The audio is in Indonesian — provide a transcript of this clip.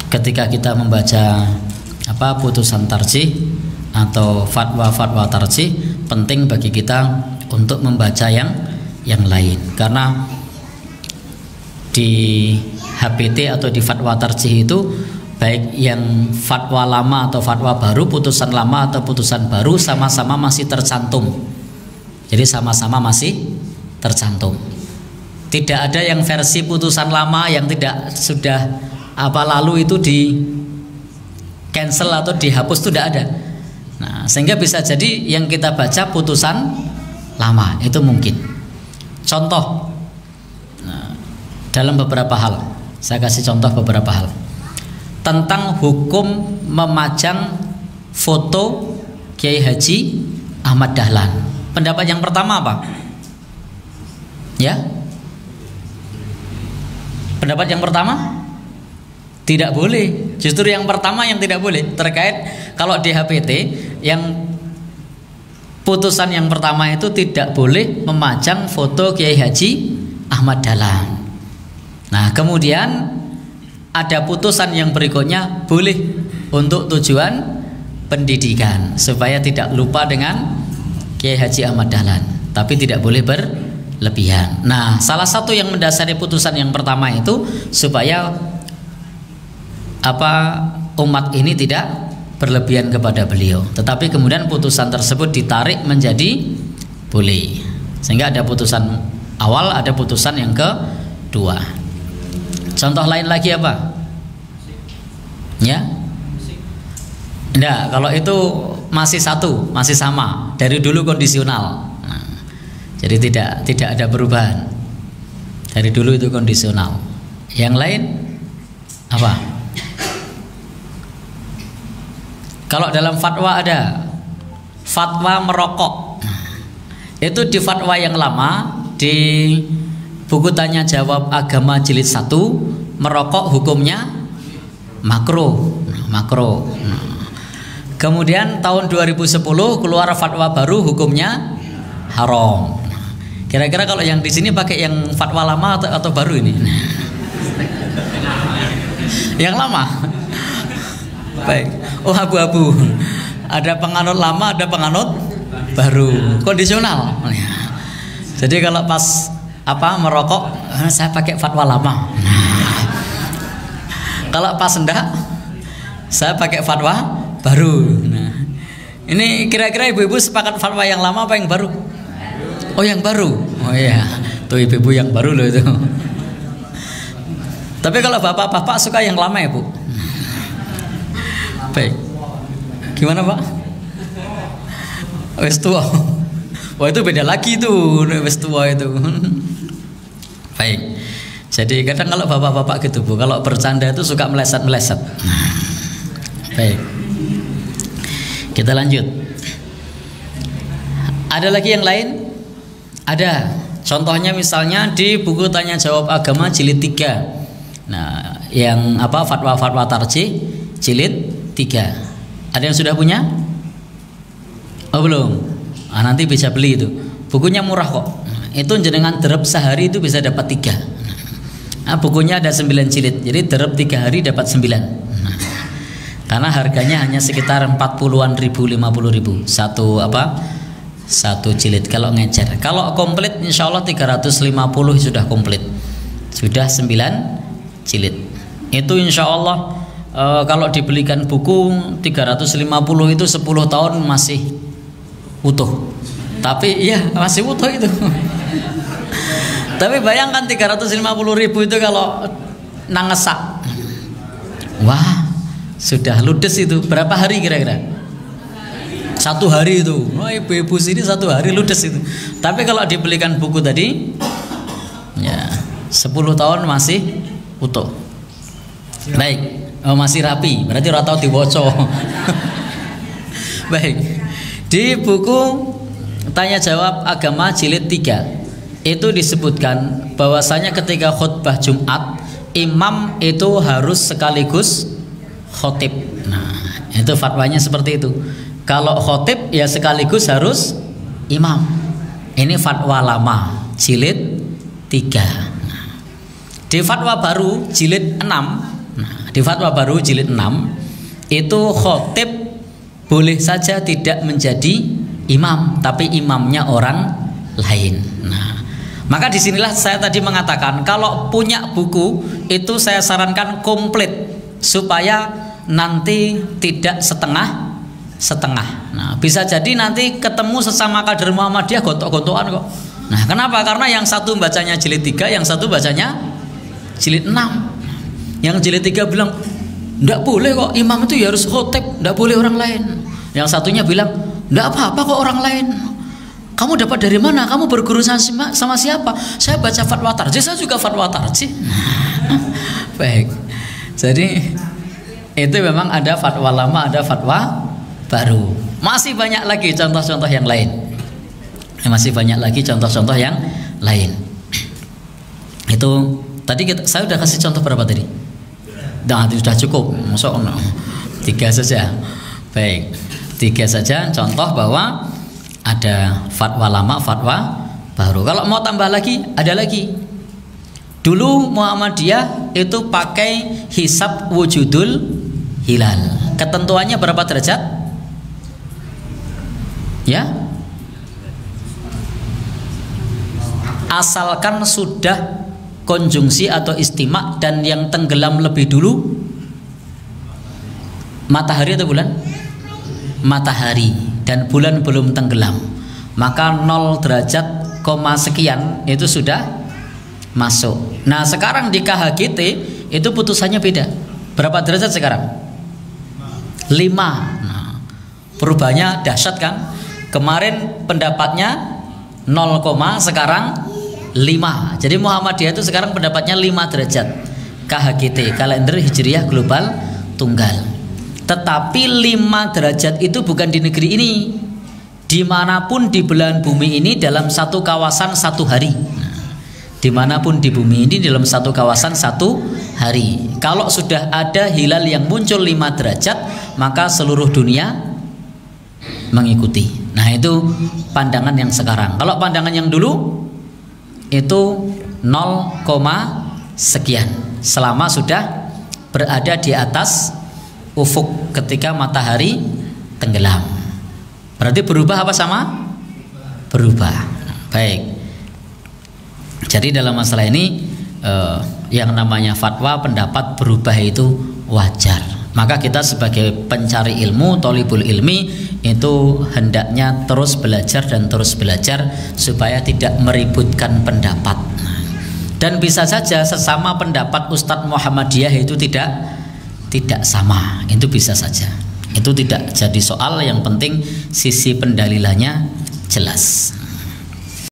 ketika kita membaca putusan tarjih atau fatwa tarjih, penting bagi kita untuk membaca yang lain, karena di HPT atau di fatwa tarjih itu baik yang fatwa lama atau fatwa baru, putusan lama atau putusan baru, sama-sama masih tercantum. Jadi sama-sama masih tercantum. Tidak ada yang versi putusan lama yang tidak sudah lalu itu di cancel atau dihapus, itu tidak ada. Nah, sehingga bisa jadi yang kita baca putusan lama itu mungkin. Contoh, dalam beberapa hal, saya kasih contoh beberapa hal tentang hukum memajang foto Kiai Haji Ahmad Dahlan. Pendapat yang pertama apa? Ya, pendapat yang pertama tidak boleh. Justru yang pertama yang tidak boleh, terkait kalau di HPT yang putusan yang pertama itu tidak boleh memajang foto Kiai Haji Ahmad Dahlan. Nah, kemudian ada putusan yang berikutnya boleh untuk tujuan pendidikan supaya tidak lupa dengan Kiai Haji Ahmad Dahlan, tapi tidak boleh berlebihan. Nah, salah satu yang mendasari putusan yang pertama itu supaya umat ini tidak berlebihan kepada beliau, tetapi kemudian putusan tersebut ditarik menjadi boleh, sehingga ada putusan awal, ada putusan yang kedua. Contoh lain lagi apa? Ya? Enggak, kalau itu masih satu, masih sama dari dulu kondisional. Nah, jadi tidak ada perubahan. Dari dulu itu kondisional. Yang lain apa? Kalau dalam fatwa ada fatwa merokok. Itu di fatwa yang lama, di buku tanya jawab agama jilid 1, merokok hukumnya makruh. Kemudian tahun 2010 keluar fatwa baru, hukumnya haram. Kira-kira kalau yang di sini pakai yang fatwa lama atau baru ini? Yang lama. Baik. Oh, abu-abu. Ada penganut lama, ada penganut baru. Kondisional. Jadi kalau pas merokok, saya pakai fatwa lama. Kalau pas enggak, saya pakai fatwa baru. Nah, ini kira-kira ibu-ibu sepakat fatwa yang lama apa yang baru? Oh, yang baru. Oh iya, tuh ibu-ibu yang baru loh itu. Tapi kalau bapak-bapak suka yang lama ya, Bu? Baik. Gimana, Pak? Wes tua. Wah, itu beda lagi tuh, wes tua itu. Baik. Jadi kadang kalau bapak-bapak gitu, Bu, kalau bercanda itu suka meleset-meleset. Baik. Kita lanjut. Ada lagi yang lain? Ada. Contohnya misalnya di buku tanya jawab agama jilid 3. Nah, yang fatwa-fatwa tarjih jilid 3. Ada yang sudah punya? Oh, belum. Nanti bisa beli itu. Bukunya murah kok. Itu jenengan derep sehari itu bisa dapat 3. Bukunya ada 9 jilid. Jadi derep 3 hari dapat 9. Karena harganya hanya sekitar 40-an ribu, 50 ribu satu jilid kalau ngecer. Kalau komplit insya Allah 350 sudah komplit. Sudah 9 jilid. Itu insya Allah kalau dibelikan buku 350 itu 10 tahun masih utuh. Tapi iya masih utuh itu. Tapi bayangkan 350 ribu itu kalau nangesak. Wah, sudah ludes itu. Berapa hari kira-kira? 1 hari itu. Wah, ibu-ibu sini 1 hari ludes itu. Tapi kalau dibelikan buku tadi ya 10 tahun masih utuh. Baik. Oh, masih rapi, berarti ora tau diwoco. Baik. Di buku tanya jawab agama jilid 3 itu disebutkan bahwasanya ketika khutbah Jumat imam itu harus sekaligus khotib. Nah, itu fatwanya seperti itu. Kalau khotib ya sekaligus harus imam. Ini fatwa lama jilid 3. Nah, di fatwa baru jilid 6. Nah, Di fatwa baru jilid 6 itu khotib boleh saja tidak menjadi imam, tapi imamnya orang lain. Nah, maka disinilah saya tadi mengatakan kalau punya buku itu saya sarankan komplit supaya nanti tidak setengah-setengah. Nah, bisa jadi nanti ketemu sesama kader Muhammadiyah gontok-gontokan kok. Nah, kenapa? Karena yang satu bacanya jilid 3, yang satu bacanya jilid 6. Yang jilid 3 bilang enggak boleh kok, imam itu ya harus khotib, enggak boleh orang lain. Yang satunya bilang enggak apa-apa kok orang lain. Kamu dapat dari mana? Kamu berguru sama siapa? Saya baca fatwa tarjih, saya juga fatwa tarjih. Baik. Jadi itu memang ada fatwa lama, ada fatwa baru. Masih banyak lagi contoh-contoh yang lain. Masih banyak lagi contoh-contoh yang lain. Itu tadi saya udah kasih contoh berapa tadi? Nah, sudah cukup. Masuk 3 saja. Baik. 3 saja contoh bahwa ada fatwa lama, fatwa baru. Kalau mau tambah lagi, ada lagi. Dulu Muhammadiyah itu pakai hisab wujudul hilal. Ketentuannya berapa derajat? Ya? Asalkan sudah konjungsi atau istimak dan yang tenggelam lebih dulu matahari atau bulan? Matahari, dan bulan belum tenggelam, maka 0 derajat, sekian itu sudah masuk. Nah, sekarang di KHGT itu putusannya beda. Berapa derajat sekarang? 5. Nah, perubahannya dahsyat kan? Kemarin pendapatnya 0, sekarang 5. Jadi Muhammadiyah itu sekarang pendapatnya 5 derajat. KHGT, kalender Hijriyah Global Tunggal. Tetapi 5 derajat itu bukan di negeri ini. Dimanapun di belahan bumi ini dalam satu kawasan 1 hari. Dimanapun di bumi ini dalam satu kawasan 1 hari. Kalau sudah ada hilal yang muncul 5 derajat, maka seluruh dunia mengikuti. Nah, itu pandangan yang sekarang. Kalau pandangan yang dulu itu 0, sekian selama sudah berada di atas ufuk ketika matahari tenggelam. Berarti berubah apa sama? Berubah. Baik. Jadi dalam masalah ini yang namanya fatwa pendapat berubah itu wajar. Maka kita sebagai pencari ilmu, thalibul ilmi, itu hendaknya terus belajar dan terus belajar supaya tidak meributkan pendapat. Dan bisa saja sesama pendapat Ustadz Muhammadiyah itu tidak sama. Itu bisa saja. Itu tidak jadi soal, yang penting sisi pendalilannya jelas.